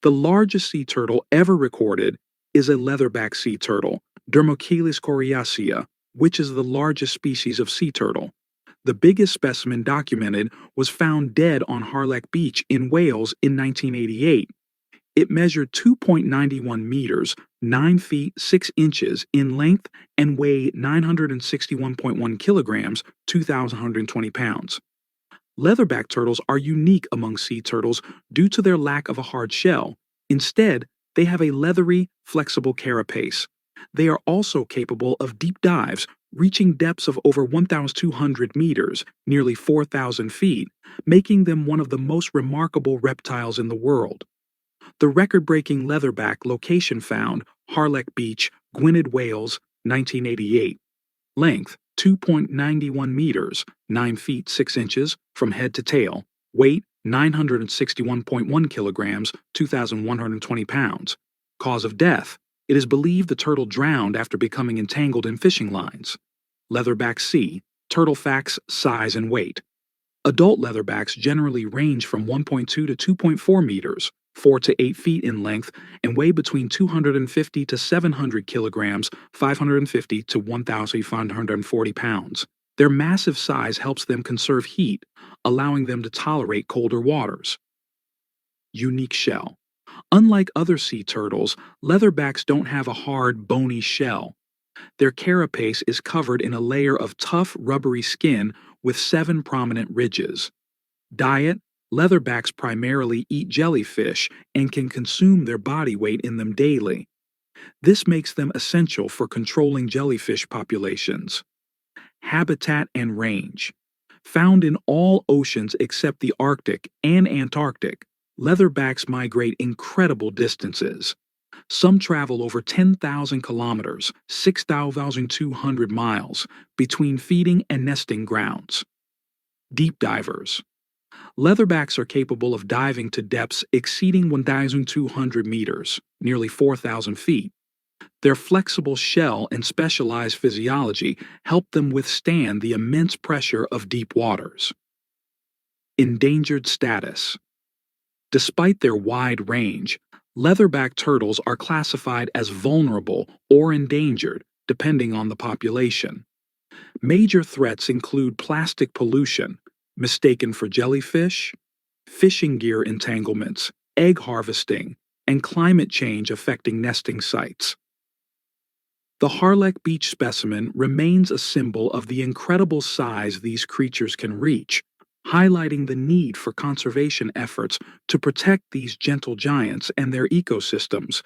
The largest sea turtle ever recorded is a leatherback sea turtle, Dermochelys coriacea, which is the largest species of sea turtle. The biggest specimen documented was found dead on Harlech Beach in Wales in 1988. It measured 2.91 meters, 9 feet 6 inches in length, and weighed 961.1 kilograms, 2,120 pounds. Leatherback turtles are unique among sea turtles due to their lack of a hard shell. Instead, they have a leathery, flexible carapace. They are also capable of deep dives, reaching depths of over 1,200 meters, nearly 4,000 feet, making them one of the most remarkable reptiles in the world. The record-breaking leatherback location found, Harlech Beach, Gwynedd, Wales, 1988. Length, 2.91 meters, 9 feet 6 inches, from head to tail. Weight, 961.1 kilograms, 2,120 pounds. Cause of death, it is believed the turtle drowned after becoming entangled in fishing lines. Leatherback C. Turtle facts, size, and weight. Adult leatherbacks generally range from 1.2 to 2.4 meters, 4 to 8 feet in length, and weigh between 250 to 700 kilograms, 550 to 1,540 pounds. Their massive size helps them conserve heat, allowing them to tolerate colder waters. Unique shell. Unlike other sea turtles, leatherbacks don't have a hard, bony shell. Their carapace is covered in a layer of tough, rubbery skin with 7 prominent ridges. Diet: leatherbacks primarily eat jellyfish and can consume their body weight in them daily. This makes them essential for controlling jellyfish populations. Habitat and range. Found in all oceans except the Arctic and Antarctic, leatherbacks migrate incredible distances. Some travel over 10,000 kilometers, 6,200 miles, between feeding and nesting grounds. Deep divers. Leatherbacks are capable of diving to depths exceeding 1,200 meters, nearly 4,000 feet. Their flexible shell and specialized physiology help them withstand the immense pressure of deep waters. Endangered status. Despite their wide range, leatherback turtles are classified as vulnerable or endangered, depending on the population. Major threats include plastic pollution, mistaken for jellyfish, fishing gear entanglements, egg harvesting, and climate change affecting nesting sites. The Harlech Beach specimen remains a symbol of the incredible size these creatures can reach, highlighting the need for conservation efforts to protect these gentle giants and their ecosystems.